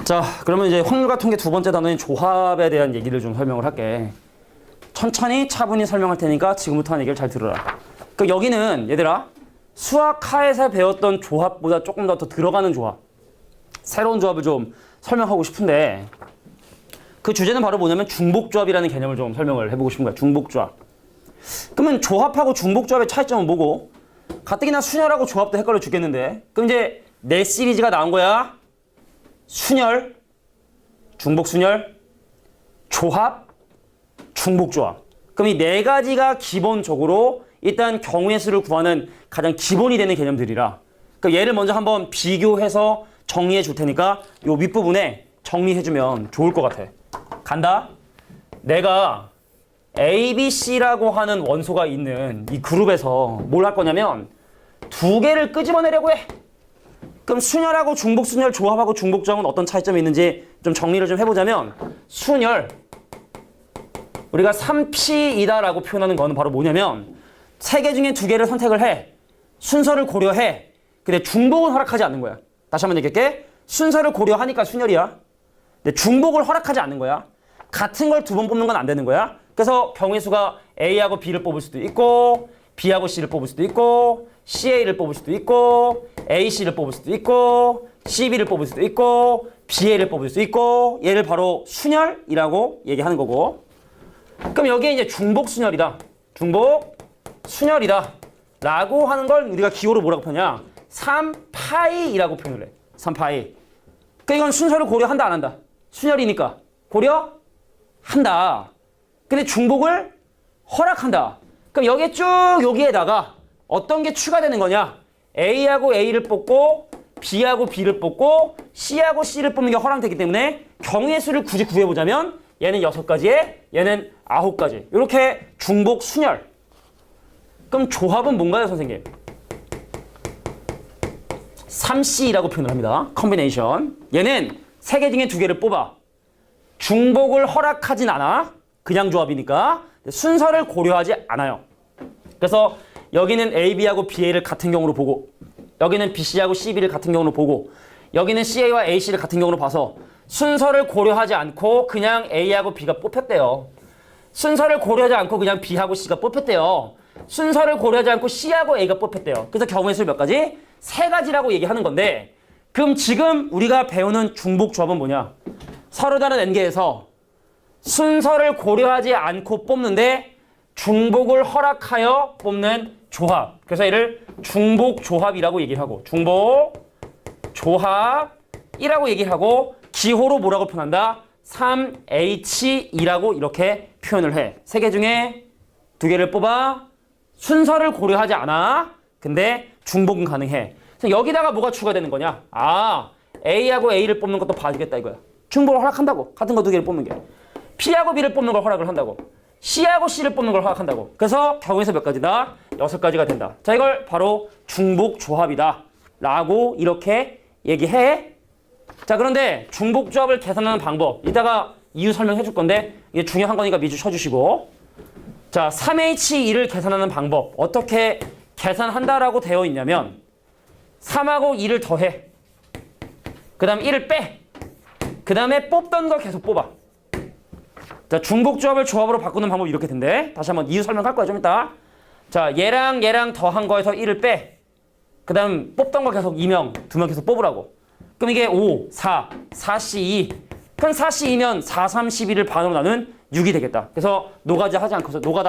자, 그러면 이제 확률과 통계 두 번째 단원인 조합에 대한 얘기를 좀 설명을 할게. 천천히 차분히 설명할 테니까 지금부터 하는 얘기를 잘 들어라. 그 여기는 얘들아 수학하에서 배웠던 조합보다 조금 더 들어가는 조합, 새로운 조합을 좀 설명하고 싶은데 그 주제는 바로 뭐냐면 중복조합이라는 개념을 좀 설명을 해보고 싶은 거야. 중복조합. 그러면 조합하고 중복조합의 차이점은 뭐고? 가뜩이나 순열하고 조합도 헷갈려 죽겠는데 그럼 이제 네 시리즈가 나온 거야. 순열, 중복순열, 조합, 중복조합. 그럼 이 네 가지가 기본적으로 일단 경우의 수를 구하는 가장 기본이 되는 개념들이라. 그럼 얘를 먼저 한번 비교해서 정리해 줄 테니까 요 윗부분에 정리해주면 좋을 것 같아. 간다. 내가 A, B, C라고 하는 원소가 있는 이 그룹에서 뭘 할 거냐면 두 개를 끄집어내려고 해. 그럼 순열하고 중복순열, 조합하고 중복조합은 어떤 차이점이 있는지 좀 정리를 좀 해보자면 순열, 우리가 3P이다라고 표현하는 거는 바로 뭐냐면 세 개 중에 두 개를 선택을 해. 순서를 고려해. 근데 중복은 허락하지 않는 거야. 다시 한번 얘기할게. 순서를 고려하니까 순열이야. 근데 중복을 허락하지 않는 거야. 같은 걸 두 번 뽑는 건 안 되는 거야. 그래서 경우의 수가 A하고 B를 뽑을 수도 있고 B하고 C를 뽑을 수도 있고 CA를 뽑을 수도 있고 AC를 뽑을 수도 있고 CB를 뽑을 수도 있고 BA를 뽑을 수도 있고 얘를 바로 순열이라고 얘기하는 거고 그럼 여기에 이제 중복순열이다. 중복순열이다 라고 하는 걸 우리가 기호로 뭐라고 표현하냐 3파이라고 표현을 해. 3파이. 그러니까 이건 순서를 고려한다 안 한다? 순열이니까 고려한다. 근데 중복을 허락한다. 그럼 여기에 쭉 여기에다가 어떤 게 추가되는 거냐? A하고 A를 뽑고 B하고 B를 뽑고 C하고 C를 뽑는 게 허락되기 때문에 경우의 수를 굳이 구해보자면 얘는 6가지에 얘는 9가지. 이렇게 중복 순열. 그럼 조합은 뭔가요, 선생님? 3C라고 표현을 합니다. 컨비네이션. 얘는 3개 중에 2개를 뽑아. 중복을 허락하진 않아. 그냥 조합이니까. 순서를 고려하지 않아요. 그래서 여기는 A, B하고 BA를 같은 경우로 보고 여기는 BC하고 CB를 같은 경우로 보고 여기는 CA와 AC를 같은 경우로 봐서 순서를 고려하지 않고 그냥 A하고 B가 뽑혔대요. 순서를 고려하지 않고 그냥 B하고 C가 뽑혔대요. 순서를 고려하지 않고 C하고 A가 뽑혔대요. 그래서 경우의 수 몇 가지? 3가지라고 얘기하는 건데 그럼 지금 우리가 배우는 중복조합은 뭐냐? 서로 다른 N개에서 순서를 고려하지 않고 뽑는데 중복을 허락하여 뽑는 조합. 그래서 얘를 중복조합이라고 얘기를 하고 중복조합이라고 얘기를 하고 기호로 뭐라고 표현한다? 3H2라고 이렇게 표현을 해. 3개 중에 2개를 뽑아 순서를 고려하지 않아. 근데 중복은 가능해. 그래서 여기다가 뭐가 추가되는 거냐? 아, A하고 A를 뽑는 것도 봐주겠다 이거야. 중복을 허락한다고. 같은 거 2개를 뽑는 게. P하고 B를 뽑는 걸 허락을 한다고. C하고 C를 뽑는 걸 허락한다고. 그래서 경우에서 몇 가지다? 6가지가 된다. 자, 이걸 바로 중복조합이다 라고 이렇게 얘기해. 자, 그런데 중복조합을 계산하는 방법 이따가 이유 설명해 줄 건데 이게 중요한 거니까 미주 쳐주시고 자, 3H2를 계산하는 방법 어떻게 계산한다라고 되어 있냐면 3하고 2를 더해. 그 다음 1을 빼. 그 다음에 뽑던 거 계속 뽑아. 자, 중복조합을 조합으로 바꾸는 방법이 이렇게 된대. 다시 한번 이유 설명할 거야 좀 이따. 자, 얘랑 얘랑 더한 거에서 1을 빼. 그 다음 뽑던 거 계속 2명, 2명 계속 뽑으라고. 그럼 이게 5, 4, 4C2. 그럼 4C2면 4, 3, 12를 반으로 나눈 6이 되겠다. 그래서 노가다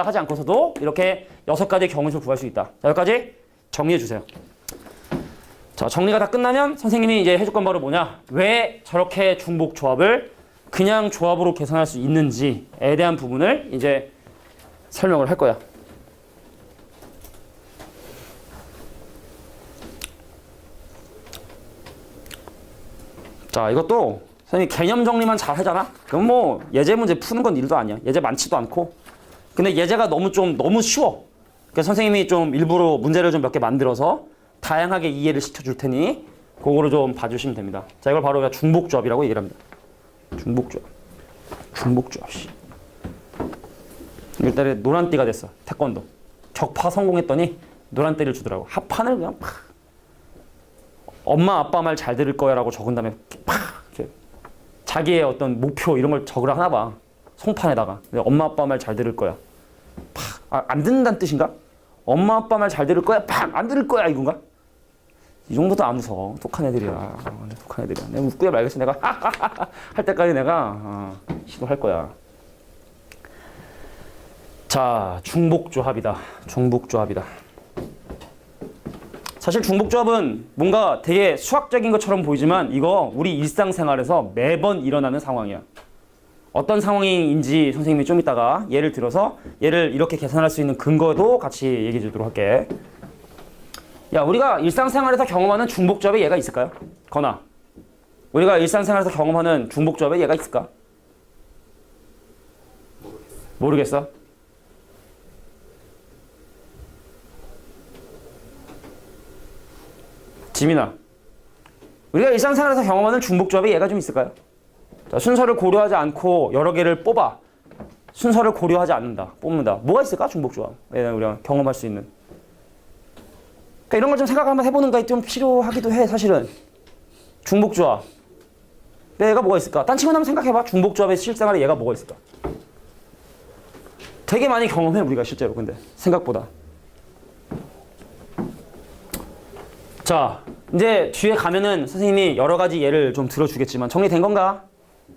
하지 않고서도 이렇게 6가지의 경우수를 구할 수 있다. 자, 여기까지 정리해 주세요. 자, 정리가 다 끝나면 선생님이 이제 해줄 건 바로 뭐냐? 왜 저렇게 중복조합을 그냥 조합으로 계산할 수 있는지에 대한 부분을 이제 설명을 할 거야. 자, 이것도 선생님 개념 정리만 잘 하잖아? 그럼 뭐 예제 문제 푸는 건 일도 아니야. 예제 많지도 않고. 근데 예제가 너무 쉬워. 그래서 선생님이 좀 일부러 문제를 좀 몇 개 만들어서 다양하게 이해를 시켜줄 테니 그거를 좀 봐주시면 됩니다. 자, 이걸 바로 중복조합이라고 얘기를 합니다. 중복조합. 일단에 노란띠가 됐어. 태권도. 격파 성공했더니 노란띠를 주더라고. 합판을 그냥 팍. 엄마 아빠 말 잘 들을 거야 라고 적은 다음에 팍. 이렇게 자기의 어떤 목표 이런 걸 적으라 하나 봐. 송판에다가. 엄마 아빠 말 잘 들을 거야. 팍. 안 듣는다는 뜻인가? 엄마 아빠 말 잘 들을 거야. 팍. 안 들을 거야 이건가? 이 정도도 안 무서워. 독한 애들이야. 독한 애들이야. 내가 웃고야 말겠어. 내가 할 때까지 내가 시도할 거야. 자, 중복조합이다. 중복조합이다. 사실 중복조합은 뭔가 되게 수학적인 것처럼 보이지만 이거 우리 일상생활에서 매번 일어나는 상황이야. 어떤 상황인지 선생님이 좀 이따가 예를 들어서 얘를 이렇게 계산할 수 있는 근거도 같이 얘기해 주도록 할게. 야, 우리가 일상생활에서 경험하는 중복조합의 예가 있을까요? 건아, 우리가 일상생활에서 경험하는 중복조합의 예가 있을까? 모르겠어? 지민아, 우리가 일상생활에서 경험하는 중복조합의 예가 좀 있을까요? 자, 순서를 고려하지 않고 여러 개를 뽑아. 순서를 고려하지 않는다. 뽑는다. 뭐가 있을까? 중복조합. 우리가 경험할 수 있는. 그러니까 이런 걸 좀 생각 한번 해보는 게 좀 필요하기도 해, 사실은. 중복조합. 얘가 뭐가 있을까? 딴 친구 한번 생각해봐. 중복조합의 실생활에 얘가 뭐가 있을까? 되게 많이 경험해, 우리가 실제로. 근데 생각보다. 자, 이제 뒤에 가면은 선생님이 여러 가지 예를 좀 들어주겠지만 정리된 건가?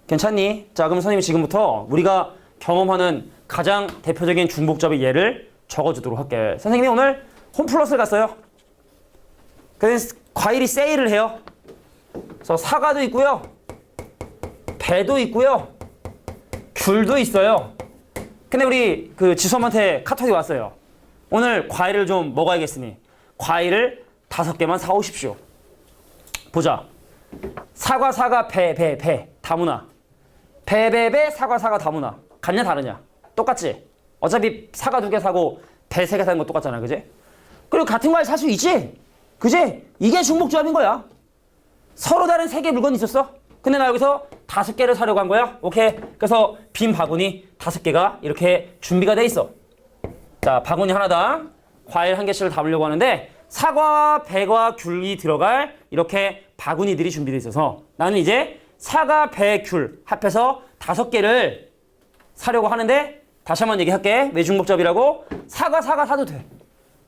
괜찮니? 자, 그럼 선생님이 지금부터 우리가 경험하는 가장 대표적인 중복조합의 예를 적어주도록 할게. 선생님이 오늘 홈플러스를 갔어요. 그래서 과일이 세일을 해요. 그래서 사과도 있고요. 배도 있고요. 귤도 있어요. 근데 우리 그 지수엄마한테 카톡이 왔어요. 오늘 과일을 좀 먹어야겠으니 과일을 5개만 사오십시오. 보자. 사과, 배, 다문화. 배, 사과, 다문화. 같냐 다르냐? 똑같지? 어차피 사과 2개 사고 배 3개 사는 거 똑같잖아, 그지? 그리고 같은 과일 살 수 있지? 그지? 이게 중복조합인 거야. 서로 다른 3개 물건이 있었어. 근데 나 여기서 5개를 사려고 한 거야. 오케이. 그래서 빈 바구니 5개가 이렇게 준비가 돼 있어. 자, 바구니 하나당 과일 1개씩을 담으려고 하는데 사과, 배과 귤이 들어갈 이렇게 바구니들이 준비되어 있어서 나는 이제 사과, 배, 귤 합해서 5개를 사려고 하는데 다시 한번 얘기할게. 왜 중복조합이라고? 사과 사도 돼.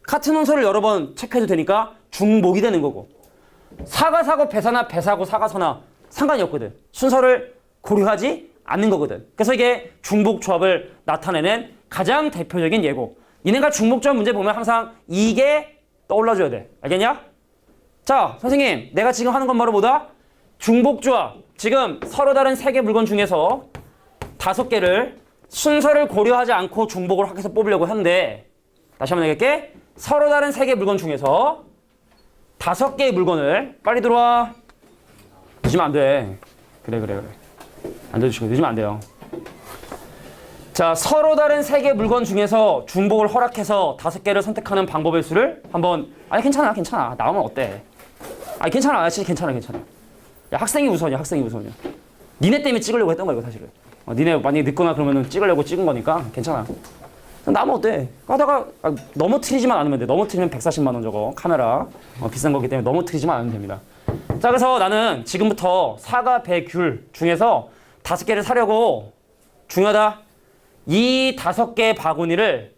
같은 순서를 여러 번 체크해도 되니까 중복이 되는 거고. 사과 사고 배 사나 배 사고 사과 사나 상관이 없거든. 순서를 고려하지 않는 거거든. 그래서 이게 중복조합을 나타내는 가장 대표적인 예고. 얘네가 중복조합 문제 보면 항상 이게 떠올라줘야 돼. 알겠냐? 자, 선생님, 내가 지금 하는 건 뭐다? 중복조합. 지금 서로 다른 3개 물건 중에서 5개를 순서를 고려하지 않고 중복을 해서 뽑으려고 하는데 다시 한번 얘기할게. 서로 다른 3개 물건 중에서 5개의 물건을 빨리 들어와. 늦으면 안 돼. 그래. 앉아주시고 늦으면 안 돼요. 자, 서로 다른 3개 물건 중에서 중복을 허락해서 5개를 선택하는 방법의 수를 한번. 아니 괜찮아. 나오면 어때? 아니 괜찮아. 진짜 괜찮아. 야, 학생이 우선이야. 니네 때문에 찍으려고 했던 거야 이거 사실은. 니네 만약에 늦거나 그러면은 찍으려고 찍은 거니까 괜찮아. 나면 어때? 하다가 넘어뜨리지만 않으면 돼. 넘어뜨리면 140만 원 저거 카메라 비싼 거기 때문에 넘어뜨리지만 않으면 됩니다. 자, 그래서 나는 지금부터 사과, 배, 귤 중에서 5개를 사려고. 중요하다. 이 5개의 바구니를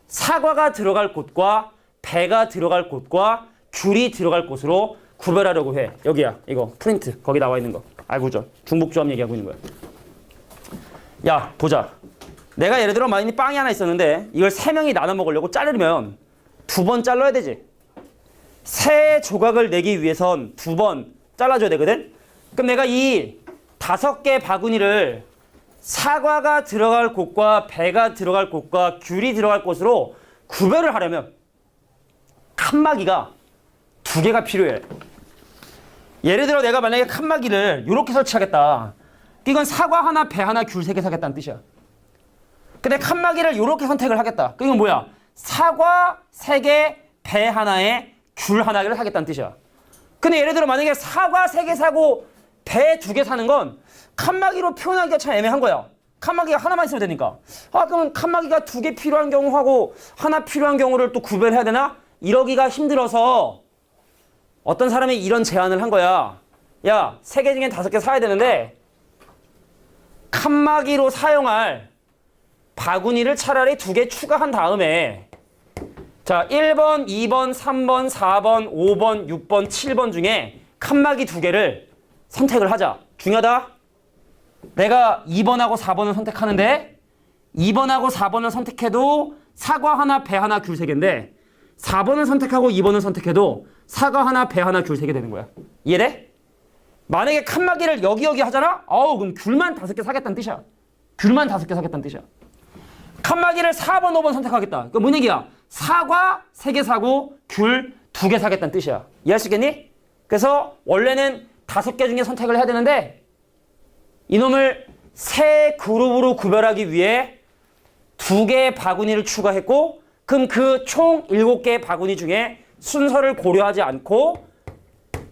사과가 들어갈 곳과 배가 들어갈 곳과 귤이 들어갈 곳으로 구별하려고 해. 여기야. 이거 프린트 거기 나와 있는 거. 알고죠? 중복조합 얘기하고 있는 거야. 야, 보자. 내가 예를 들어 만약에 빵이 하나 있었는데 이걸 3명이 나눠 먹으려고 자르면 2번 잘라야 되지. 3조각을 내기 위해선 2번 잘라줘야 되거든. 그럼 내가 이 5개 바구니를 사과가 들어갈 곳과 배가 들어갈 곳과 귤이 들어갈 곳으로 구별을 하려면 칸막이가 2개가 필요해. 예를 들어 내가 만약에 칸막이를 이렇게 설치하겠다. 이건 사과 하나, 배 하나, 귤 3개 사겠다는 뜻이야. 근데 칸막이를 이렇게 선택을 하겠다. 이건 뭐야? 사과 3개, 배 하나에 귤 하나를 사겠다는 뜻이야. 근데 예를 들어 만약에 사과 3개 사고 배 2개 사는 건 칸막이로 표현하기가 참 애매한 거야. 칸막이가 하나만 있어도 되니까. 그러면 칸막이가 2개 필요한 경우하고 하나 필요한 경우를 또 구별해야 되나? 이러기가 힘들어서 어떤 사람이 이런 제안을 한 거야. 야, 3개 중엔 5개 사야 되는데 칸막이로 사용할 바구니를 차라리 2개 추가한 다음에 자 1번, 2번, 3번, 4번, 5번, 6번, 7번 중에 칸막이 2개를 선택을 하자. 중요하다. 내가 2번하고 4번을 선택하는데 2번하고 4번을 선택해도 사과 하나, 배 하나, 귤 3개인데 4번을 선택하고 2번을 선택해도 사과 하나, 배 하나, 귤 3개 되는 거야. 이해돼? 만약에 칸막이를 여기 하잖아? 그럼 귤만 5개 사겠다는 뜻이야. 귤만 5개 사겠다는 뜻이야. 칸막이를 4번, 5번 선택하겠다. 그럼 뭔 얘기야? 사과 3개 사고 귤 2개 사겠다는 뜻이야. 이해할 수 있겠니? 그래서 원래는 5개 중에 선택을 해야 되는데 이놈을 3그룹으로 구별하기 위해 2개의 바구니를 추가했고 그럼 그 총 7개의 바구니 중에 순서를 고려하지 않고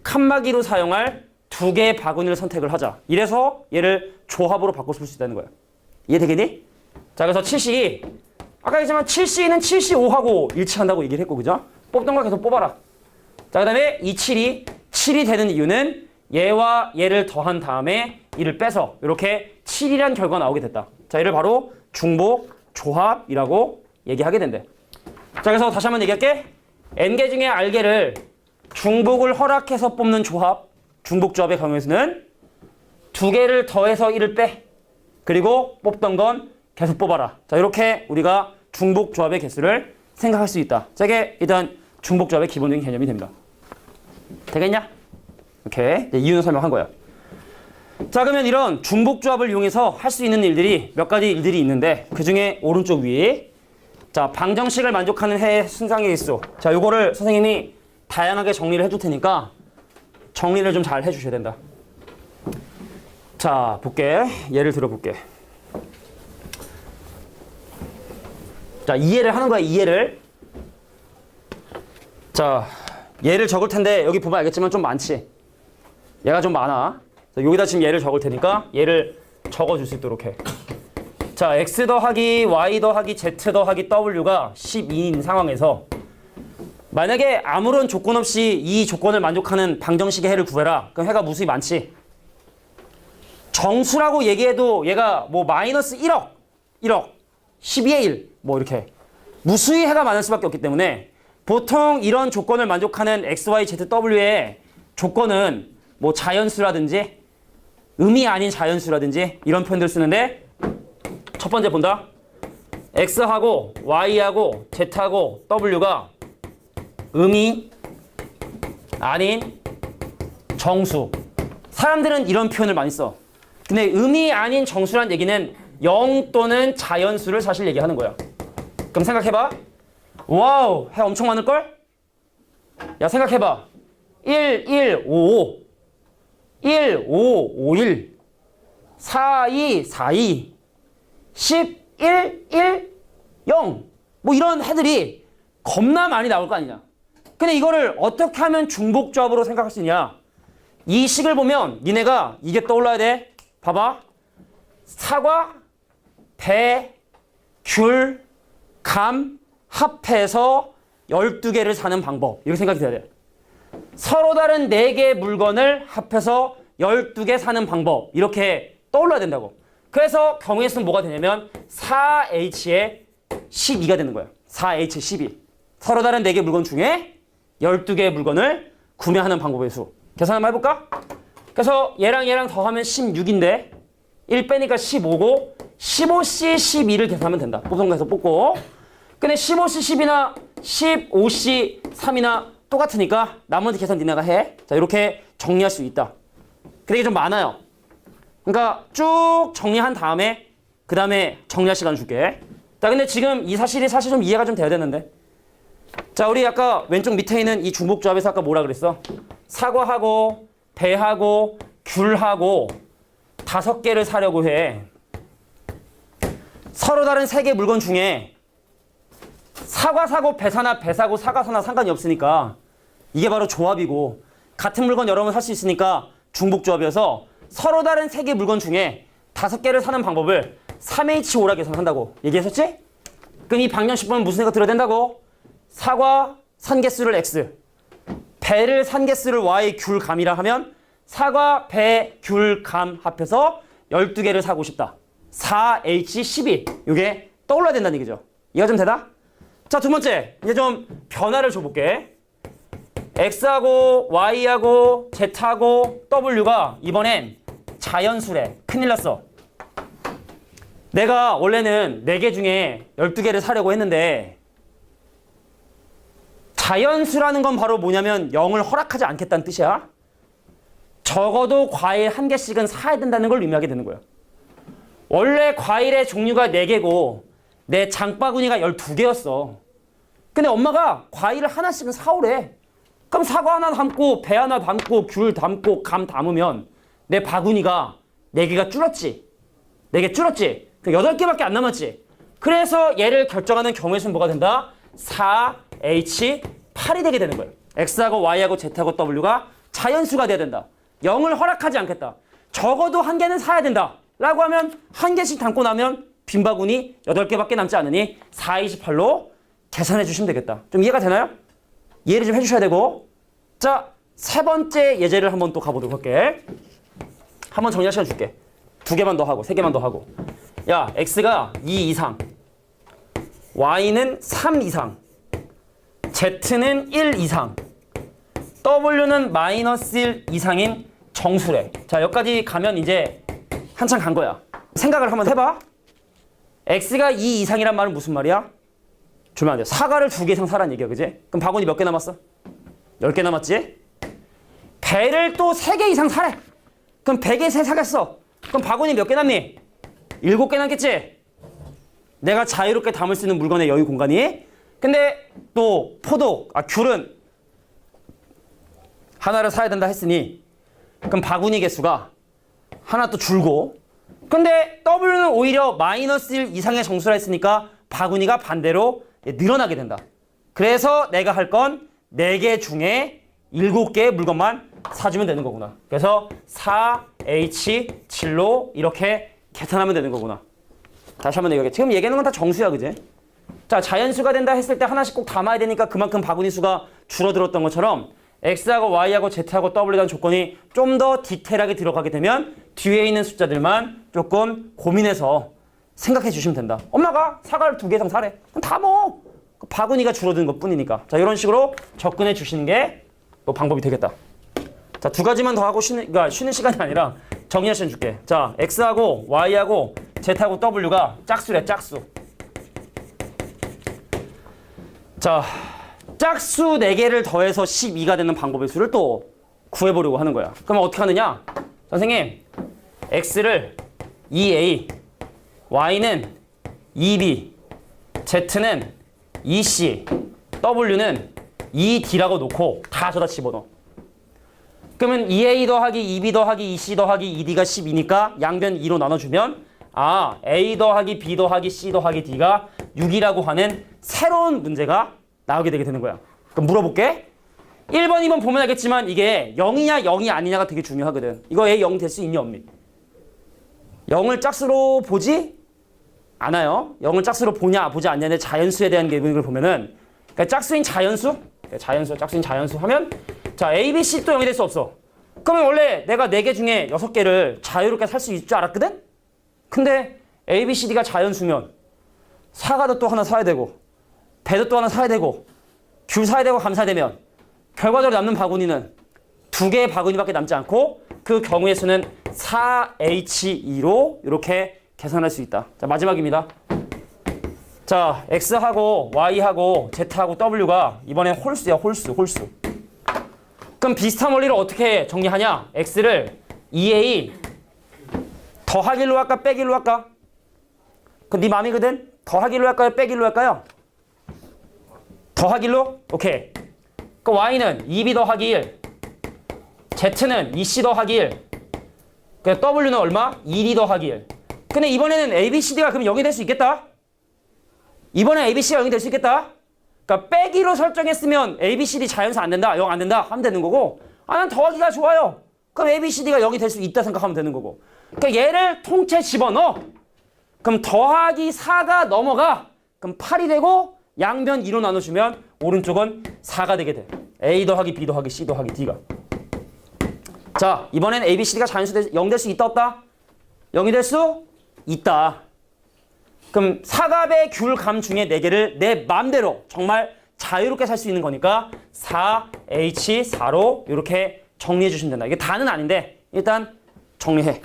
칸막이로 사용할 2개의 바구니를 선택을 하자. 이래서 얘를 조합으로 바꿔 쓸 수 있다는 거야. 이해되겠니? 자, 그래서 7C 아까 얘기했지만 7C는 7C5하고 일치한다고 얘기를 했고 그죠? 뽑던 거 계속 뽑아라. 자, 그 다음에 이 7이 되는 이유는 얘와 얘를 더한 다음에 이를 빼서 이렇게 7이란 결과가 나오게 됐다. 자, 얘를 바로 중복 조합이라고 얘기하게 된대. 자, 그래서 다시 한번 얘기할게. N개 중에 R개를 중복을 허락해서 뽑는 조합, 중복조합의 경우에서는 2개를 더해서 1을 빼. 그리고 뽑던 건 계속 뽑아라. 자, 이렇게 우리가 중복조합의 개수를 생각할 수 있다. 자, 이게 일단 중복조합의 기본적인 개념이 됩니다. 되겠냐? 이렇게 이유는 설명한 거야. 자, 그러면 이런 중복조합을 이용해서 할 수 있는 일들이 몇 가지 일들이 있는데 그 중에 오른쪽 위에 자, 방정식을 만족하는 해의 순상의 개수. 자, 요거를 선생님이 다양하게 정리를 해줄 테니까 정리를 좀 잘 해주셔야 된다. 자, 볼게. 예를 들어볼게. 자, 이해를 하는 거야, 이해를. 자, 얘를 적을 텐데 여기 보면 알겠지만 좀 많지. 얘가 좀 많아. 자, 여기다 지금 얘를 적을 테니까 얘를 적어줄 수 있도록 해. 자, x 더하기 y 더하기 z 더하기 w가 12인 상황에서 만약에 아무런 조건 없이 이 조건을 만족하는 방정식의 해를 구해라. 그럼 해가 무수히 많지. 정수라고 얘기해도 얘가 뭐 마이너스 1억, 12의 1, 뭐 이렇게 무수히 해가 많을 수밖에 없기 때문에 보통 이런 조건을 만족하는 x, y, z, w의 조건은 뭐 자연수라든지 음이 아닌 자연수라든지 이런 표현들을 쓰는데 첫 번째 본다. x하고 y하고 z하고 w가 음이 아닌 정수. 사람들은 이런 표현을 많이 써. 근데 음이 아닌 정수란 얘기는 0 또는 자연수를 사실 얘기하는 거야. 그럼 생각해봐. 와우, 해 엄청 많을걸? 야, 생각해봐. 1, 1, 5, 5. 1, 5, 5, 1. 4, 2, 4, 2. 10, 1, 1, 0. 뭐 이런 해들이 겁나 많이 나올 거 아니냐. 근데 이거를 어떻게 하면 중복조합으로 생각할 수 있냐. 이 식을 보면 니네가 이게 떠올라야 돼. 봐봐. 사과, 배, 귤, 감 합해서 12개를 사는 방법. 이렇게 생각이 돼야 돼. 서로 다른 4개의 물건을 합해서 12개 사는 방법. 이렇게 떠올라야 된다고. 그래서 경우의 수는 뭐가 되냐면 4H에 12가 되는 거야. 4H 12. 서로 다른 4개 물건 중에 12개의 물건을 구매하는 방법의 수. 계산 한번 해볼까? 그래서 얘랑 얘랑 더하면 16인데 1 빼니까 15고 15C 12를 계산하면 된다. 뽑은 거에서 뽑고. 근데 15C 10이나 15C 3이나 똑같으니까 나머지 계산 니네가 해. 자, 이렇게 정리할 수 있다. 근데 이게 좀 많아요. 그러니까 쭉 정리한 다음에 그 다음에 정리할 시간 줄게. 자, 근데 지금 이 사실이 사실 좀 이해가 좀 돼야 되는데. 자, 우리 아까 왼쪽 밑에 있는 이 중복조합에서 아까 뭐라 그랬어? 사과하고 배하고 귤하고 5개를 사려고 해. 서로 다른 3개 물건 중에 사과 사고 배 사나 배 사고 사과 사나 상관이 없으니까 이게 바로 조합이고 같은 물건 여러 번 살 수 있으니까 중복조합이어서 서로 다른 3개 물건 중에 5개를 사는 방법을 3H5라 계산한다고 얘기했었지? 그럼 이 방정식 보면 무슨 생각 들어야 된다고? 사과 산 개수를 X, 배를 산 개수를 Y, 귤, 감이라 하면 사과, 배, 귤, 감 합해서 12개를 사고 싶다. 4H12. 이게 떠올라야 된다는 얘기죠. 이해가 좀 되나? 자, 두 번째. 이제 좀 변화를 줘볼게. X하고 Y하고 Z하고 W가 이번엔 자연수래. 큰일 났어. 내가 원래는 4개 중에 12개를 사려고 했는데 자연수라는 건 바로 뭐냐면 0을 허락하지 않겠다는 뜻이야. 적어도 과일 1개씩은 사야 된다는 걸 의미하게 되는 거야. 원래 과일의 종류가 4개고 내 장바구니가 12개였어. 근데 엄마가 과일을 하나씩은 사오래. 그럼 사과 하나 담고 배 하나 담고 귤 담고 감 담으면 내 바구니가 4개가 줄었지. 4개 줄었지. 그 8개밖에 안 남았지. 그래서 얘를 결정하는 경우의 수는 뭐가 된다? 4H8이 되게 되는 거예요. X하고 Y하고 Z하고 W가 자연수가 돼야 된다. 0을 허락하지 않겠다. 적어도 1개는 사야 된다. 라고 하면 1개씩 담고 나면 빈 바구니 8개밖에 남지 않으니 428로 계산해 주시면 되겠다. 좀 이해가 되나요? 이해를 좀 해주셔야 되고. 자, 세 번째 예제를 한번 또 가보도록 할게. 한번 정리할 시간 줄게. 2개만 더 하고 3개만 더 하고. 야, X가 2 이상, Y는 3 이상, Z는 1 이상, W는 마이너스 1 이상인 정수래. 자, 여기까지 가면 이제 한참 간 거야. 생각을 한번 해봐. X가 2 이상이란 말은 무슨 말이야? 주면 안 돼. 사과를 2개 이상 사라는 얘기야, 그지? 그럼 바구니 몇 개 남았어? 10개 남았지? 배를 또 3개 이상 사래. 그럼 100에 3 사겠어. 그럼 바구니 몇 개 남니? 7개 남겠지? 내가 자유롭게 담을 수 있는 물건의 여유 공간이. 근데 또 귤은 하나를 사야 된다 했으니 그럼 바구니 개수가 하나 또 줄고, 근데 W는 오히려 마이너스 1 이상의 정수라 했으니까 바구니가 반대로 늘어나게 된다. 그래서 내가 할 건 4개 중에 7개의 물건만 사주면 되는 거구나. 그래서 4H7로 이렇게 계산하면 되는 거구나. 다시 한번 얘기할게. 지금 얘기하는 건 다 정수야, 그지? 자, 자연수가 된다 했을 때 하나씩 꼭 담아야 되니까 그만큼 바구니 수가 줄어들었던 것처럼 X하고 Y하고 Z하고 W에 대한 조건이 좀 더 디테일하게 들어가게 되면 뒤에 있는 숫자들만 조금 고민해서 생각해 주시면 된다. 엄마가 사과를 2개 이상 사래. 그럼 다 뭐 바구니가 줄어드는 것 뿐이니까. 자, 이런 식으로 접근해 주시는 게 또 방법이 되겠다. 자, 2가지만 더 하고 쉬는 시간이 아니라 정리할 시간 줄게. 자, X하고 Y하고 Z하고 W가 짝수래, 짝수. 자, 짝수 4개를 더해서 12가 되는 방법의 수를 또 구해보려고 하는 거야. 그러면 어떻게 하느냐? 선생님, X를 2A, Y는 2B, Z는 2C, W는 2D라고 놓고 다 저다 집어넣어. 그러면 2A 더하기 2B 더하기 2C 더하기 2D가 10이니까 양변 2로 나눠주면 A 더하기 B 더하기 C 더하기 D가 6이라고 하는 새로운 문제가 나오게 되게 되는 거야. 그럼 물어볼게. 1번, 2번 보면 알겠지만 이게 0이냐 0이 아니냐가 되게 중요하거든. 이거 A 0 될 수 있니 없니? 0을 짝수로 보지 않아요. 0을 짝수로 보냐 보지 않냐의 자연수에 대한 개념을 보면은, 그러니까 짝수인 자연수, 짝수인 자연수 하면 자, A, B, C 또 0이 될 수 없어. 그러면 원래 내가 4개 중에 6개를 자유롭게 살 수 있을 줄 알았거든? 근데 A, B, C, D가 자연수면 사과도 또 하나 사야 되고 배도 또 하나 사야 되고 귤 사야 되고 감 사야 되면 결과적으로 남는 바구니는 2개의 바구니밖에 남지 않고 그 경우의 수는 4H2로 이렇게 계산할 수 있다. 자, 마지막입니다. 자, X하고 Y하고 Z하고 W가 이번엔 홀수야, 홀수. 그럼 비슷한 원리를 어떻게 정리하냐? X를 2A 더하기로 할까 빼기로 할까? 그럼 네 맘이거든? 더하기로 할까요 빼기로 할까요? 더하기로? 오케이. 그 Y는 2B 더하기 1, Z는 2C 더하기 1, 그 W는 얼마? 2D 더하기 1. 근데 이번에는 ABCD가 그럼 0이 될 수 있겠다? 이번에 ABC가 0이 될 수 있겠다? 그러니까 빼기로 설정했으면 ABCD 자연수 안 된다, 0 안 된다 하면 되는 거고, 난 더하기가 좋아요. 그럼 ABCD가 0이 될 수 있다 생각하면 되는 거고. 그러니까 얘를 통째 집어넣어. 그럼 더하기 4가 넘어가. 그럼 8이 되고 양변 2로 나눠주면 오른쪽은 4가 되게 돼. A 더하기 B 더하기 C 더하기 D가. 자, 이번엔 ABCD가 자연수 0 될 수 있다 없다? 0이 될 수 있다. 그럼 사갑의 귤감 중에 4개를 내 마음대로 정말 자유롭게 살 수 있는 거니까 4H4로 이렇게 정리해 주시면 된다. 이게 다는 아닌데 일단 정리해.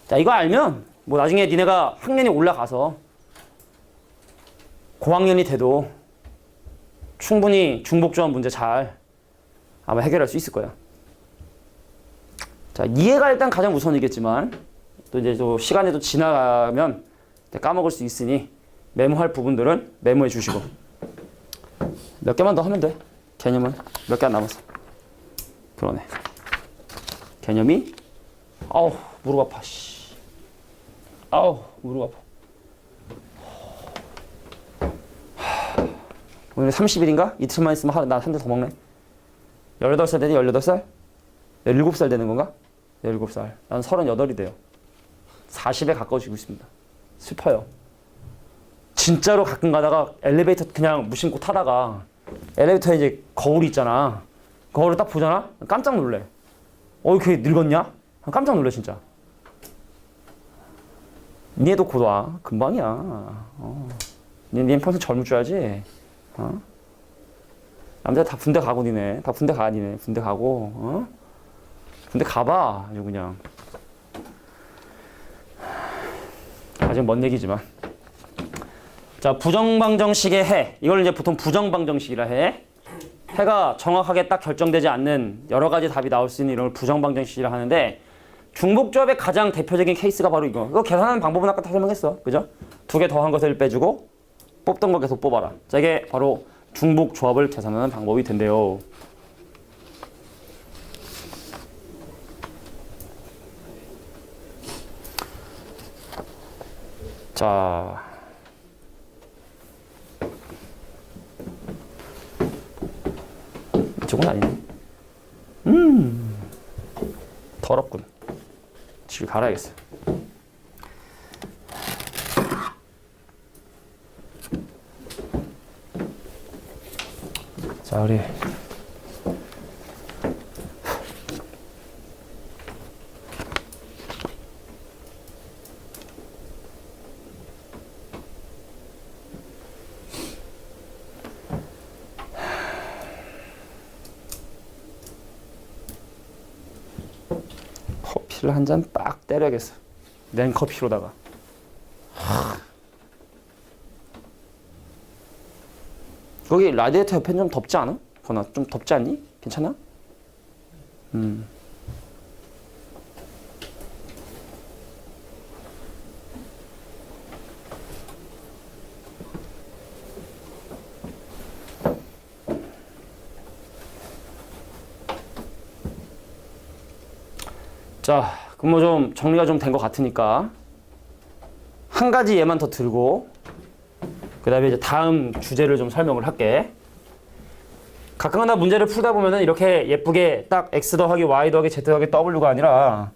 자, 이거 알면 뭐 나중에 니네가 학년이 올라가서 고학년이 돼도 충분히 중복조합 문제 잘 아마 해결할 수 있을 거야. 자, 이해가 일단 가장 우선이겠지만 또 이제 또 시간이 또 지나가면 까먹을 수 있으니 메모할 부분들은 메모해 주시고 몇 개만 더 하면 돼. 개념은 몇 개 안 남았어. 그러네. 개념이 아우 무릎 아파. 씨. 아우 무릎 아파. 오늘 30일인가? 이틀만 있으면 나 한 대 더 먹네. 18살 되니? 18살? 17살 되는 건가? 17살. 난 38이 돼요. 40에 가까워지고 있습니다. 슬퍼요. 진짜로 가끔 가다가 엘리베이터 그냥 무심코 타다가 엘리베이터에 이제 거울이 있잖아. 거울을 딱 보잖아? 깜짝 놀래. 걔 늙었냐? 깜짝 놀래 진짜. 니네도 곧 와. 금방이야. 니네 평생 젊을 줄 알지? 남자 다 군대 가고 니네. 다 군대 가 니네. 군대 가고 군대 가봐. 아주 그냥. 아직 먼 얘기지만. 자, 부정방정식의 해. 이걸 이제 보통 부정방정식이라 해. 해가 정확하게 딱 결정되지 않는 여러 가지 답이 나올 수 있는 이런 걸 부정방정식이라 하는데 중복조합의 가장 대표적인 케이스가 바로 이거. 이거 계산하는 방법은 아까 다 설명했어. 그죠? 2개 더한 것을 빼주고 뽑던 거 계속 뽑아라. 자, 이게 바로 중복조합을 계산하는 방법이 된대요. 자, 이쪽은 아니네. 더럽군. 집에 갈아야겠어. 자, 우리 커피를 한 잔 빡 때려야겠어. 냉커피로다가. 거기 라디에이터 옆에는 좀 덥지 않아? 거나 좀 덥지 않니? 괜찮아? 자, 그럼 뭐 좀 정리가 좀 된 것 같으니까 한 가지 예만 더 들고 그 다음에 이제 다음 주제를 좀 설명을 할게. 가끔가다 문제를 풀다 보면은 이렇게 예쁘게 딱 x 더하기 y 더하기 z 더하기 w가 아니라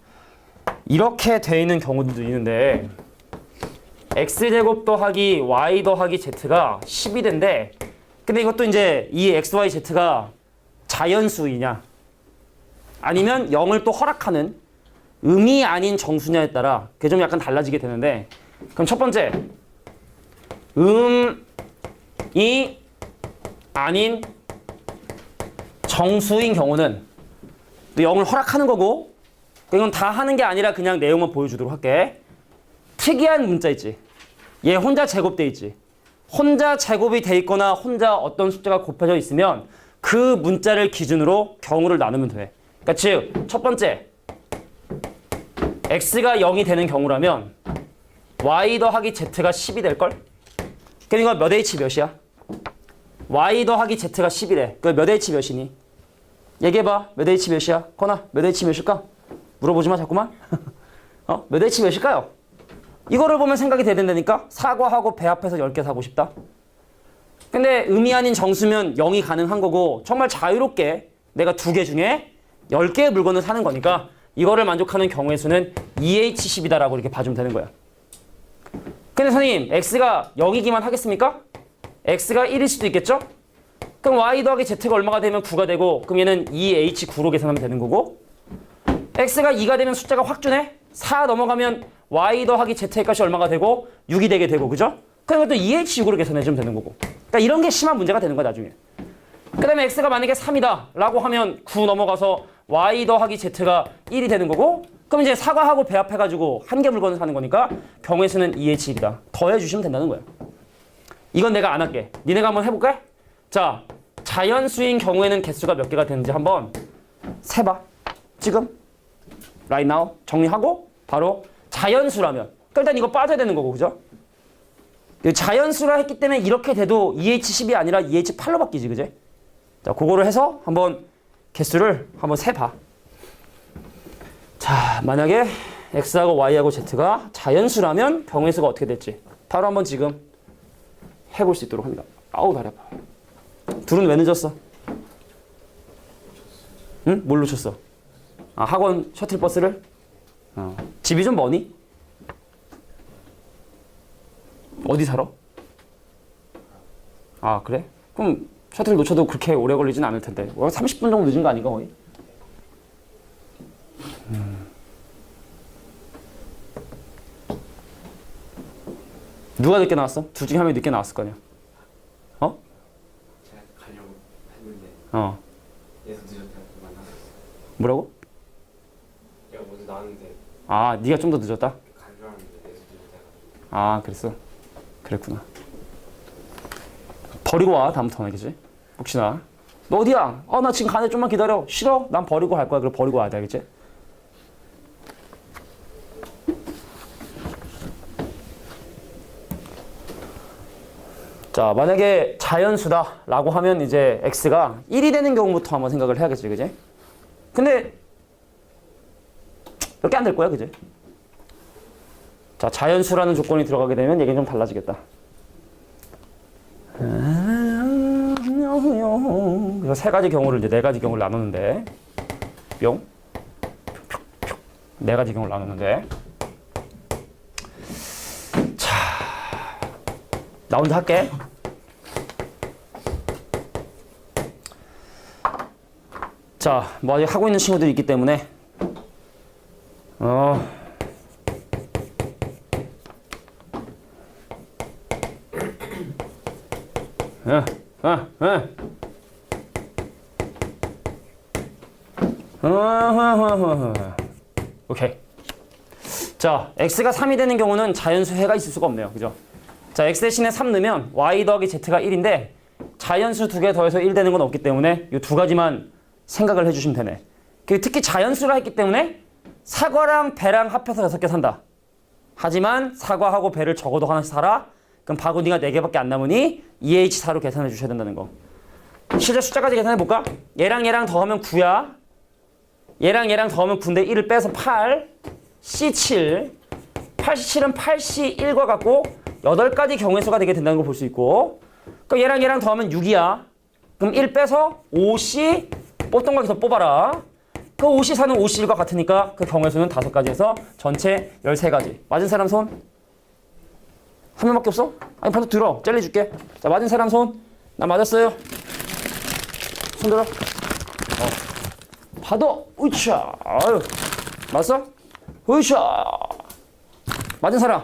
이렇게 돼 있는 경우들도 있는데 x제곱 더하기 y 더하기 z가 12대인데 근데 이것도 이제 이 x, y, z가 자연수이냐 아니면 0을 또 허락하는 음이 아닌 정수냐에 따라 그게 좀 약간 달라지게 되는데 그럼 첫 번째 음이 아닌 정수인 경우는 또 0을 허락하는 거고 이건 다 하는 게 아니라 그냥 내용만 보여주도록 할게. 특이한 문자 있지. 얘 혼자 제곱돼 있지. 혼자 제곱이 돼 있거나 혼자 어떤 숫자가 곱해져 있으면 그 문자를 기준으로 경우를 나누면 돼. 그러니까 즉 첫 번째 x가 0이 되는 경우라면 y 더하기 z가 10이 될걸? 그러니까 몇 h 몇이야? y 더하기 z가 10이래. 그 몇 h 몇이니? 얘기해봐. 몇 h 몇이야? 건아, 몇 h 몇일까? 물어보지 마, 자꾸만. 몇 h 몇일까요? 이거를 보면 생각이 돼야 된다니까? 사과하고 배 앞에서 10개 사고 싶다. 근데 음이 아닌 정수면 0이 가능한 거고 정말 자유롭게 내가 2개 중에 10개의 물건을 사는 거니까 이거를 만족하는 경우의 수는 2H10이다라고 이렇게 봐주면 되는 거야. 근데 선생님, x가 0이기만 하겠습니까? x가 1일 수도 있겠죠? 그럼 y 더하기 z가 얼마가 되면 9가 되고 그럼 얘는 2H9로 계산하면 되는 거고 x가 2가 되면 숫자가 확 주네? 4 넘어가면 y 더하기 z의 값이 얼마가 되고 6이 되게 되고 그죠? 그럼 또 2h6으로 계산해주면 되는 거고. 그러니까 이런 게 심한 문제가 되는 거야 나중에. 그 다음에 x가 만약에 3이다 라고 하면 9 넘어가서 y 더하기 z가 1이 되는 거고 그럼 이제 사과하고 배합해가지고 한 개 물건을 사는 거니까 경우의 수는 2h1이다. 더해주시면 된다는 거야. 이건 내가 안 할게. 니네가 한번 해볼까? 자, 자연수인 경우에는 개수가 몇 개가 되는지 한번 세봐. 지금 right now 정리하고 바로 자연수라면 그러니까 일단 이거 빠져야 되는 거고 그죠? 자연수라 했기 때문에 이렇게 돼도 2h10이 아니라 2h8로 바뀌지 그지? 자, 그거를 해서 한번 개수를 한번 세봐. 자, 만약에 x하고 y하고 z가 자연수라면 경우의 수가 어떻게 될지 바로 한번 지금 해볼 수 있도록 합니다. 아우 다리 아파. 둘은 왜 늦었어? 응? 뭘 놓쳤어? 아, 학원 셔틀버스를? 집이 좀 머니? 어디 살아? 아, 그래? 그럼 셔틀 놓쳐도 그렇게 오래 걸리진 않을 텐데. 30분 정도 늦은 거 아닌가 거의? 누가 늦게 나왔어? 둘 중에 한 명이 늦게 나왔을 거 아니야? 어? 제가 가려고 했는데 얘서 늦었다고 만났었어. 뭐라고? 얘가 먼저 나왔는데 아, 네가 좀 더 늦었다? 가려고 하는데 얘서 늦었다고. 아, 그랬어? 그랬구나. 버리고 와, 다음부터는 알겠지? 혹시나. 너 어디야? 나 지금 가네, 좀만 기다려. 싫어? 난 버리고 갈 거야. 그럼 버리고 와야 돼, 알겠지? 자, 만약에 자연수다라고 하면 이제 x가 1이 되는 경우부터 한번 생각을 해야겠지, 그지? 근데 몇 개 안 될 거야, 그지? 자, 자연수라는 조건이 들어가게 되면 얘기는 좀 달라지겠다. 그래서 세 가지 경우를 이제 네 가지 경우를 나누는데, 뿅, 네 가지 경우를 나누는데, 자, 나 혼자 할게. 자, 뭐 아직 하고 있는 친구들이 있기 때문에, 오케이. 자, x가 3이 되는 경우는 자연수 해가 있을 수가 없네요. 그죠? 자, x 대신에 3 넣으면 y 더하기 z가 1인데 자연수 2개 더해서 1 되는 건 없기 때문에 이 두 가지만 생각을 해주시면 되네. 특히 자연수라 했기 때문에 사과랑 배랑 합해서 6개 산다. 하지만 사과하고 배를 적어도 하나씩 사라. 그럼 바구니가 4개밖에 안 남으니 2h4로 계산해 주셔야 된다는 거. 실제 숫자까지 계산해 볼까? 얘랑 얘랑 더하면 9야. 얘랑 얘랑 더하면 9인데 1을 빼서 8, C7. 87은 8C1과 같고 8가지 경우의 수가 되게 된다는 걸 볼 수 있고 그럼 얘랑 얘랑 더하면 6이야. 그럼 1 빼서 5C 뽑던 거 여기서 뽑아라. 그 5C4는 5C1과 같으니까 그 경우의 수는 5가지에서 전체 13가지. 맞은 사람 손? 한 명밖에 없어? 아니, 바로 들어. 젤리줄게. 자, 맞은 사람 손? 나 맞았어요. 손 들어. 받아. 으쌰. 아유. 맞았어? 으쌰. 맞은 사람.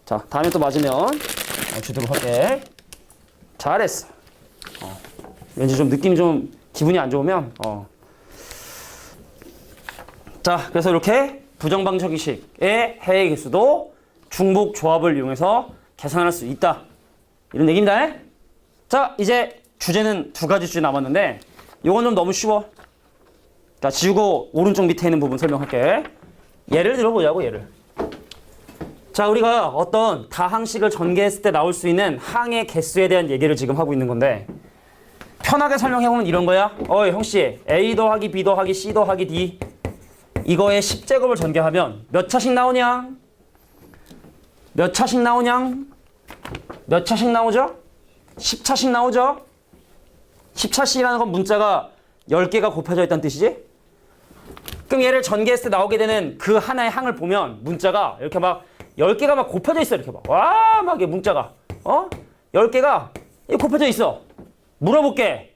자, 다음에 또 맞으면 주도록 할게. 잘했어. 왠지 좀 느낌이 좀 기분이 안 좋으면 자, 그래서 이렇게 부정방정식의 해의 개수도 중복 조합을 이용해서 계산할 수 있다. 이런 얘기입니다. 자, 이제 주제는 2가지 주제 남았는데 이건 좀 너무 쉬워. 자, 지우고 오른쪽 밑에 있는 부분 설명할게. 예를 들어보자고, 예를. 자, 우리가 어떤 다항식을 전개했을 때 나올 수 있는 항의 개수에 대한 얘기를 지금 하고 있는 건데 편하게 설명해보면 이런 거야. 형씨, A 더하기 B 더하기 C 더하기 D 이거의 10제곱을 전개하면 몇 차씩 나오냐? 몇 차씩 나오냐? 몇 차씩 나오죠? 10차씩 나오죠? 10차씩이라는 건 문자가 10개가 곱해져 있다는 뜻이지? 그럼 얘를 전개했을 때 나오게 되는 그 하나의 항을 보면 문자가 이렇게 막 10개가 막 곱해져 있어. 이렇게 막. 와, 막 문자가. 10개가 곱해져 있어. 물어볼게.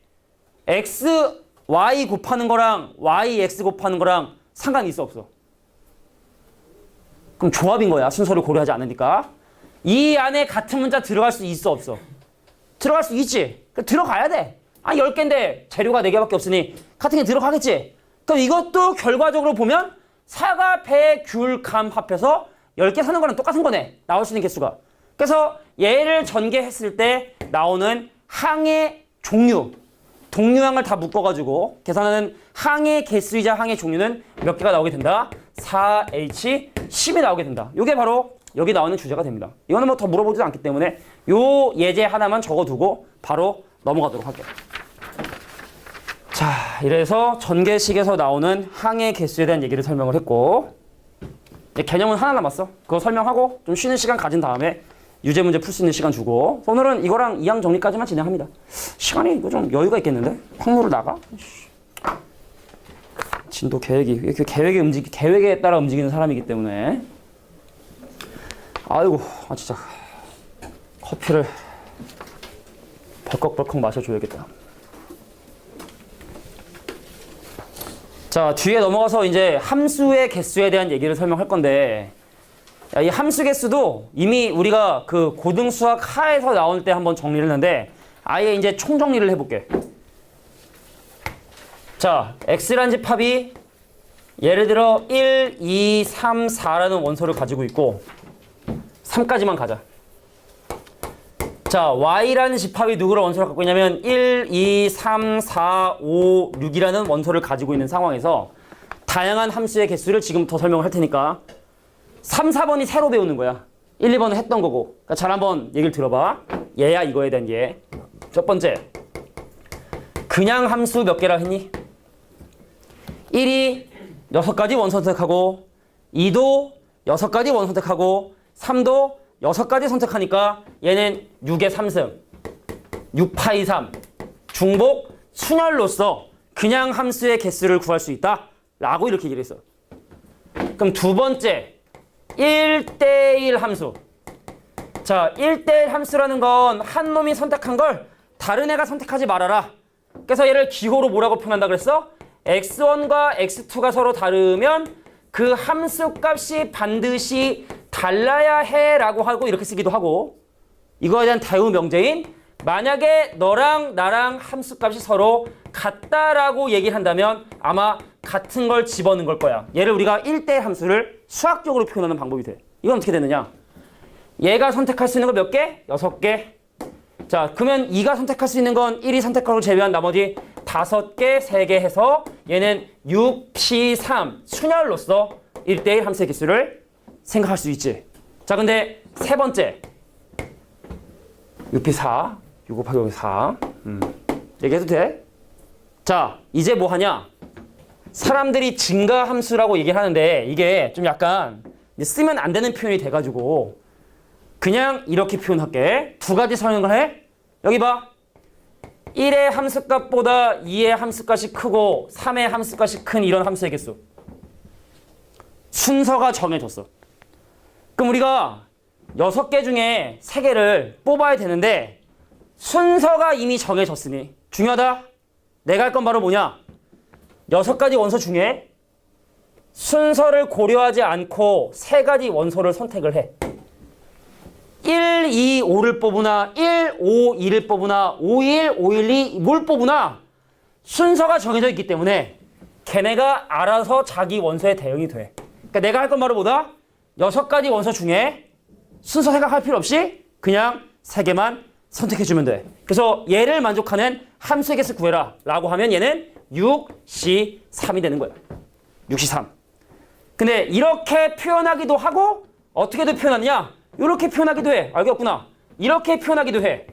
x, y 곱하는 거랑 y, x 곱하는 거랑 상관이 있어, 없어? 그럼 조합인 거야. 순서를 고려하지 않으니까. 이 안에 같은 문자 들어갈 수 있어 없어? 들어갈 수 있지. 들어가야 돼. 10개인데 재료가 4개밖에 없으니 같은 게 들어가겠지. 그럼 이것도 결과적으로 보면 사과, 배, 귤, 감 합해서 10개 사는 거랑 똑같은 거네. 나올 수 있는 개수가. 그래서 얘를 전개했을 때 나오는 항의 종류, 동류항을 다 묶어가지고 계산하는 항의 개수이자 항의 종류는 몇 개가 나오게 된다? 4H10이 나오게 된다. 이게 바로 여기 나오는 주제가 됩니다. 이거는 뭐 더 물어보지도 않기 때문에 요 예제 하나만 적어두고 바로 넘어가도록 할게요. 자, 이래서 전개식에서 나오는 항의 개수에 대한 얘기를 설명을 했고, 이제 개념은 하나 남았어. 그거 설명하고 좀 쉬는 시간 가진 다음에 유제 문제 풀 수 있는 시간 주고, 오늘은 이거랑 이항 정리까지만 진행합니다. 시간이 이거 좀 여유가 있겠는데? 확률을 나가? 진도 계획이 이렇게 계획에 따라 움직이는 사람이기 때문에. 아이고, 진짜 커피를 벌컥벌컥 마셔줘야겠다. 자, 뒤에 넘어가서 이제 함수의 개수에 대한 얘기를 설명할 건데, 이 함수 개수도 이미 우리가 그 고등수학 하에서 나올 때 한번 정리를 했는데, 아예 이제 총정리를 해볼게. 자, x라는 집합이 예를 들어 1, 2, 3, 4라는 원소를 가지고 있고 3까지만 가자. 자, y라는 집합이 누구를 원소를 갖고 있냐면 1, 2, 3, 4, 5, 6이라는 원소를 가지고 있는 상황에서 다양한 함수의 개수를 지금부터 설명을 할 테니까 3, 4번이 새로 배우는 거야. 1, 2번은 했던 거고. 그러니까 잘 한번 얘기를 들어봐. 얘야, 이거에 대한 얘. 첫 번째, 그냥 함수 몇 개라 했니? 1이 6가지 원소 선택하고 2도 6가지 원소 선택하고 3도 6가지 선택하니까 얘는 6의 3승 6파이 3 중복 순열로서 그냥 함수의 개수를 구할 수 있다 라고 이렇게 얘기를 했어. 그럼 두 번째, 1대1 함수. 자, 1대1 함수라는 건 한 놈이 선택한 걸 다른 애가 선택하지 말아라. 그래서 얘를 기호로 뭐라고 표현한다 그랬어? x1과 x2가 서로 다르면 그 함수 값이 반드시 달라야 해 라고 하고 이렇게 쓰기도 하고, 이거에 대한 대우 명제인 만약에 너랑 나랑 함수 값이 서로 같다라고 얘기를 한다면 아마 같은 걸 집어넣은 걸 거야. 얘를 우리가 1대1 함수를 수학적으로 표현하는 방법이 돼. 이건 어떻게 되느냐? 얘가 선택할 수 있는 거 몇 개? 6개. 자, 그러면 2가 선택할 수 있는 건 1이 선택한 걸 제외한 나머지 5개, 3개 해서 얘는 6P3 순열로서 1대1 함수의 개수를 생각할 수 있지. 자, 근데 세 번째 6P4 6 곱하기 4 얘기해도 돼? 자, 이제 뭐 하냐? 사람들이 증가함수라고 얘기를 하는데 이게 좀 약간 쓰면 안 되는 표현이 돼가지고 그냥 이렇게 표현할게. 두 가지 사용을 해. 여기 봐. 1의 함수값보다 2의 함수값이 크고 3의 함수값이 큰 이런 함수의 개수. 순서가 정해졌어. 그럼 우리가 6개 중에 3개를 뽑아야 되는데 순서가 이미 정해졌으니 중요하다. 내가 할 건 바로 뭐냐? 6가지 원소 중에 순서를 고려하지 않고 3가지 원소를 선택을 해. 1, 2, 5를 뽑으나 1, 5, 2를 뽑으나 5, 1, 5, 1, 2 뭘 뽑으나 순서가 정해져 있기 때문에 걔네가 알아서 자기 원소에 대응이 돼. 그러니까 내가 할 건 바로 뭐다? 6가지 원소 중에 순서 생각할 필요 없이 그냥 3개만 선택해주면 돼. 그래서 얘를 만족하는 함수의 개수 구해라 라고 하면 얘는 6C3이 되는 거야. 6C3. 근데 이렇게 표현하기도 하고 어떻게도 표현하느냐? 이렇게 표현하기도 해. 알겠구나. 이렇게 표현하기도 해.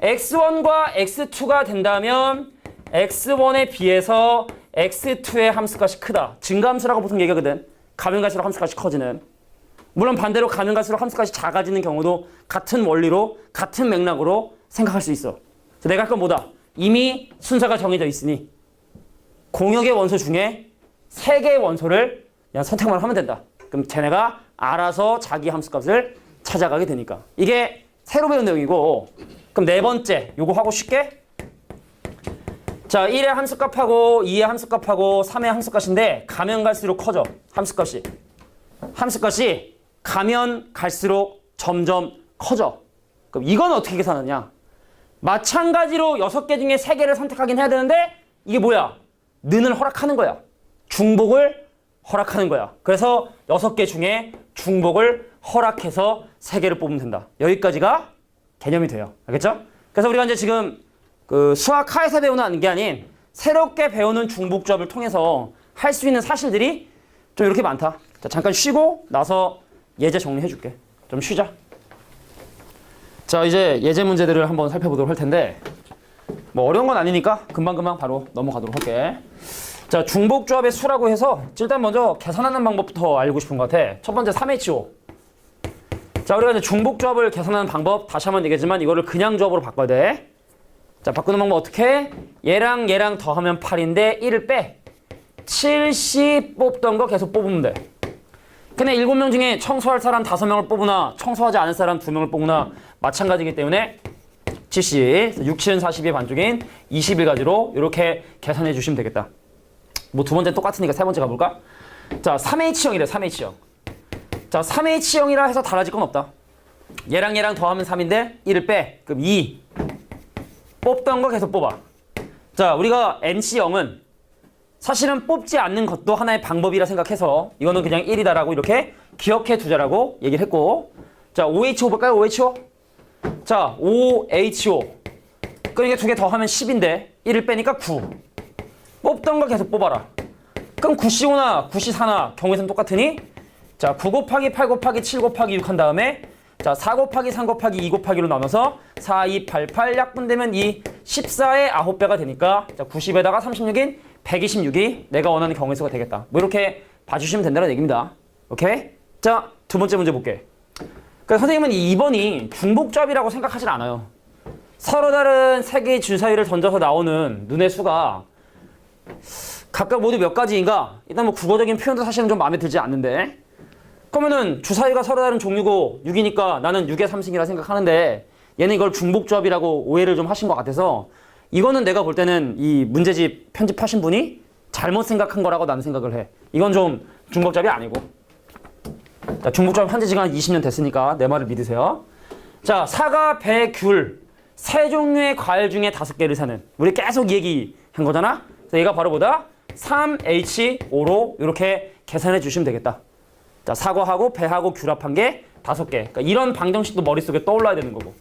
x1과 x2가 된다면 x1에 비해서 x2의 함수값이 크다. 증가함수라고 보통 얘기하거든. 가면 갈수록 함수값이 커지는. 물론 반대로 가면 갈수록 함수값이 작아지는 경우도 같은 원리로 같은 맥락으로 생각할 수 있어. 그래서 내가 할 건 뭐다? 이미 순서가 정해져 있으니 공역의 원소 중에 3개의 원소를 그냥 선택만 하면 된다. 그럼 쟤네가 알아서 자기 함수값을 찾아가게 되니까. 이게 새로 배운 내용이고, 그럼 네 번째 요거 하고 쉽게. 자, 1의 함수값하고 2의 함수값하고 3의 함수값인데 가면 갈수록 커져. 함수값이 가면 갈수록 점점 커져. 그럼 이건 어떻게 계산하냐? 마찬가지로 6개 중에 3개를 선택하긴 해야 되는데 이게 뭐야? 는을 허락하는 거야. 중복을 허락하는 거야. 그래서 6개 중에 중복을 허락해서 3개를 뽑으면 된다. 여기까지가 개념이 돼요. 알겠죠? 그래서 우리가 이제 지금 그 수학 하에서 배우는 게 아닌 새롭게 배우는 중복조합을 통해서 할 수 있는 사실들이 좀 이렇게 많다. 자, 잠깐 쉬고 나서 예제 정리해 줄게. 좀 쉬자. 자, 이제 예제 문제들을 한번 살펴보도록 할 텐데 뭐 어려운 건 아니니까 금방금방 바로 넘어가도록 할게. 자, 중복조합의 수라고 해서 일단 먼저 계산하는 방법부터 알고 싶은 것 같아. 첫 번째 3H5. 자, 우리가 이제 중복조합을 계산하는 방법 다시 한번 얘기하지만 이거를 그냥 조합으로 바꿔야 돼. 자, 바꾸는 방법 어떻게 해? 얘랑 얘랑 더하면 8인데 1을 빼. 7시 뽑던 거 계속 뽑으면 돼. 근데 7명 중에 청소할 사람 5명을 뽑으나 청소하지 않을 사람 2명을 뽑으나 마찬가지이기 때문에 7시 6, 7은 40의 반쪽인 21가지로 이렇게 계산해 주시면 되겠다. 뭐 두 번째는 똑같으니까 세 번째 가볼까? 자, 3H형이래. 3H형. 자, 3H형이라 해서 달라질 건 없다. 얘랑 얘랑 더하면 3인데 1을 빼. 그럼 2. 뽑던 거 계속 뽑아. 자, 우리가 NC형은 사실은 뽑지 않는 것도 하나의 방법이라 생각해서 이거는 그냥 1이다라고 이렇게 기억해 두자라고 얘기를 했고, 자, OH5 볼까요? OH5. 자, OH5. 그러니까 두 개 더하면 10인데 1을 빼니까 9. 뽑던 거 계속 뽑아라. 그럼 9C5나 9C4나 경우에서는 똑같으니 자, 9 곱하기 8 곱하기 7 곱하기 6 한 다음에 자, 4 곱하기 3 곱하기 2 곱하기로 나눠서 4, 2, 8, 8 약분되면 2, 14의 9배가 되니까 자, 90에다가 36인 126이 내가 원하는 경우의 수가 되겠다. 뭐 이렇게 봐주시면 된다는 얘기입니다. 오케이? 자, 두 번째 문제 볼게. 그러니까 선생님은 이 2번이 중복조합이라고 생각하진 않아요. 서로 다른 세 개의 주사위를 던져서 나오는 눈의 수가 각각 모두 몇 가지인가? 일단 뭐 국어적인 표현도 사실은 좀 마음에 들지 않는데 그러면은 주사위가 서로 다른 종류고 6이니까 나는 6의 3승이라 생각하는데 얘는 이걸 중복조합이라고 오해를 좀 하신 것 같아서 이거는 내가 볼 때는 이 문제집 편집하신 분이 잘못 생각한 거라고 나는 생각을 해. 이건 좀 중복조합이 아니고. 자, 중복조합 한지 지금 한 20년 됐으니까 내 말을 믿으세요. 자, 사과, 배, 귤 세 종류의 과일 중에 5개를 사는 우리 계속 얘기한 거잖아. 그래서 얘가 바로 보다 3H5로 이렇게 계산해 주시면 되겠다. 자, 사과하고 배하고 귤 합한 게 5개. 그러니까 이런 방정식도 머릿속에 떠올라야 되는 거고.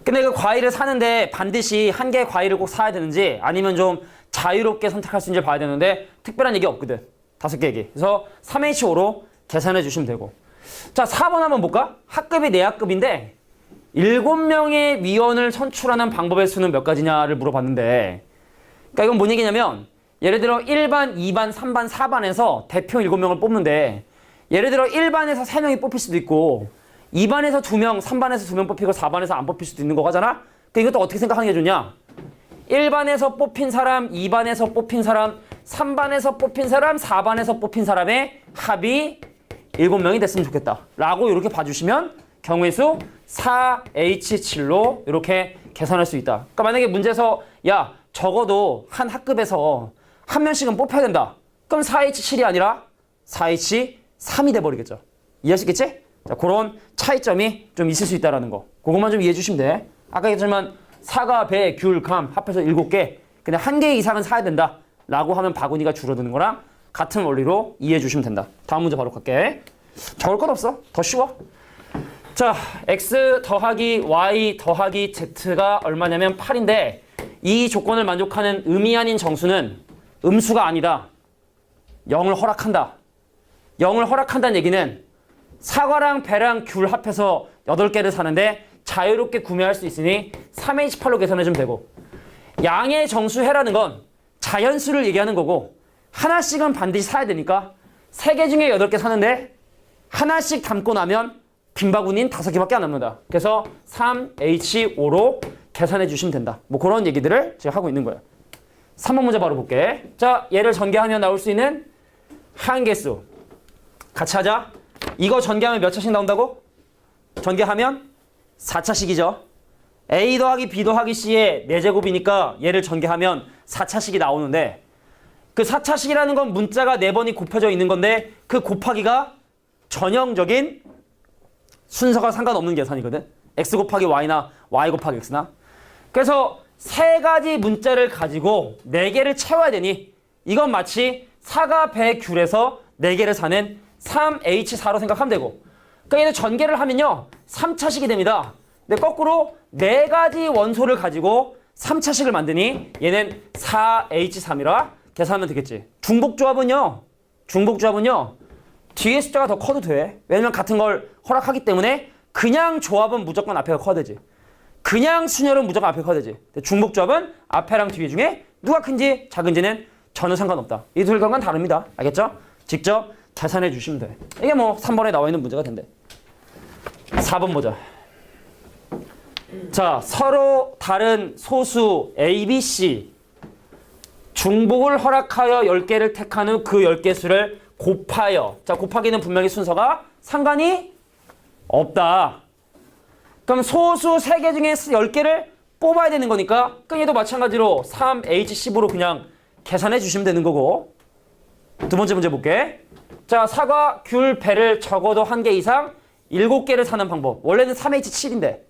근데 그 과일을 사는데 반드시 한 개의 과일을 꼭 사야 되는지 아니면 좀 자유롭게 선택할 수 있는지 봐야 되는데 특별한 얘기 없거든. 5개 얘기. 그래서 3H5로 계산해 주시면 되고. 자, 4번 한번 볼까? 학급이 내학급인데 7명의 위원을 선출하는 방법의 수는 몇 가지냐를 물어봤는데 그러니까 이건 뭔 얘기냐면 예를 들어 1반, 2반, 3반, 4반에서 대표 7명을 뽑는데 예를 들어 1반에서 3명이 뽑힐 수도 있고 2반에서 2명, 3반에서 2명 뽑히고 4반에서 안 뽑힐 수도 있는 거고 하잖아? 그러니까 이것도 어떻게 생각하는 게 좋냐? 1반에서 뽑힌 사람, 2반에서 뽑힌 사람, 3반에서 뽑힌 사람, 4반에서 뽑힌 사람의 합이 7명이 됐으면 좋겠다. 라고 이렇게 봐주시면 경우의 수 4H7로 이렇게 계산할 수 있다. 그러니까 만약에 문제에서 야, 적어도 한 학급에서 한 명씩은 뽑혀야 된다. 그럼 4H7이 아니라 4H3이 돼버리겠죠. 이해하시겠지? 자, 그런 차이점이 좀 있을 수 있다는 거. 그것만 좀 이해해 주시면 돼. 아까 얘기했지만 사과, 배, 귤, 감 합해서 7개. 근데 1개 이상은 사야 된다. 라고 하면 바구니가 줄어드는 거랑 같은 원리로 이해해 주시면 된다. 다음 문제 바로 갈게. 적을 것 없어. 더 쉬워. 자, x 더하기 y 더하기 z가 얼마냐면 8인데 이 조건을 만족하는 음이 아닌 정수는 음수가 아니다. 0을 허락한다. 0을 허락한다는 얘기는 사과랑 배랑 귤 합해서 8개를 사는데 자유롭게 구매할 수 있으니 3H8로 계산해주면 되고 양의 정수해라는 건 자연수를 얘기하는 거고 하나씩은 반드시 사야 되니까 3개 중에 8개 사는데 하나씩 담고 나면 빈 바구니는 5개밖에 안 남는다. 그래서 3H5로 계산해 주시면 된다. 뭐 그런 얘기들을 제가 하고 있는 거예요. 3번 문제 바로 볼게. 자, 얘를 전개하면 나올 수 있는 한계수. 같이 하자. 이거 전개하면 몇 차씩 나온다고? 전개하면 4차씩이죠. A 더하기 B 더하기 C의 4제곱이니까 얘를 전개하면 4차씩이 나오는데 그 4차씩이라는 건 문자가 4번이 곱해져 있는 건데 그 곱하기가 전형적인 순서가 상관없는 계산이거든. x 곱하기 y나 y 곱하기 x나. 그래서 세 가지 문자를 가지고 네 개를 채워야 되니 이건 마치 사가 배 귤에서 네 개를 사는 3H4로 생각하면 되고, 그러니까 얘는 전개를 하면요 3차식이 됩니다. 근데 거꾸로 네 가지 원소를 가지고 3차식을 만드니 얘는 4H3이라 계산하면 되겠지. 중복조합은요 뒤에 숫자가 더 커도 돼. 왜냐면 같은 걸 허락하기 때문에. 그냥 조합은 무조건 앞에가 커야 되지. 그냥 순열은 무조건 앞에 커야 되지. 근데 중복조합은 앞에랑 뒤에 중에 누가 큰지 작은지는 전혀 상관없다. 이 둘 결과는 다릅니다. 알겠죠? 직접 계산해 주시면 돼. 이게 뭐 3번에 나와 있는 문제가 된대. 4번 보자. 자, 서로 다른 소수 A, B, C 중복을 허락하여 10개를 택한 후 그 10개 수를 곱하여. 자, 곱하기는 분명히 순서가 상관이 없다. 그럼 소수 3개 중에 10개를 뽑아야 되는 거니까 그럼 얘도 마찬가지로 3H10으로 그냥 계산해 주시면 되는 거고. 두 번째 문제 볼게. 자, 사과, 귤, 배를 적어도 1개 이상 7개를 사는 방법. 원래는 3H7인데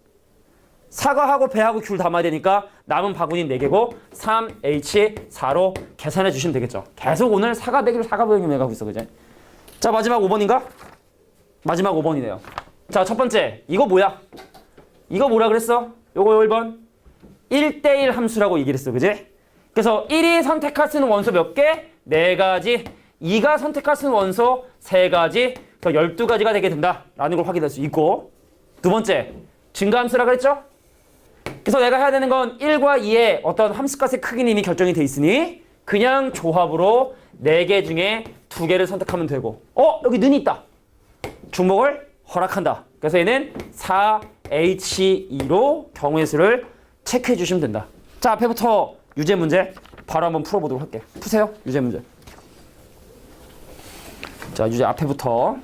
사과하고 배하고 귤 담아야 되니까 남은 바구니 4개고 3H4로 계산해 주시면 되겠죠. 계속 오늘 사과 배기로 사과 배기로 해가고 있어, 그제? 자, 마지막 5번인가? 마지막 5번이네요. 자, 첫 번째. 이거 뭐야? 이거 뭐라 그랬어? 요거 1번. 1대1 함수라고 얘기를 했어, 그지? 그래서 1이 선택할 수 있는 원소 몇 개? 4가지. 2가 선택할 수 있는 원소 3가지. 그래서 12가지가 되게 된다. 라는 걸 확인할 수 있고. 두 번째. 증가함수라 그랬죠? 그래서 내가 해야 되는 건 1과 2의 어떤 함수값의 크기는 이미 결정이 돼 있으니 그냥 조합으로 4개 중에 2개를 선택하면 되고. 여기 는이 있다. 중복을 허락한다. 그래서 얘는 4H2로 경우의 수를 체크해 주시면 된다. 자, 앞에부터 유제 문제 바로 한번 풀어보도록 할게. 푸세요. 유제 문제. 자, 유제 앞에부터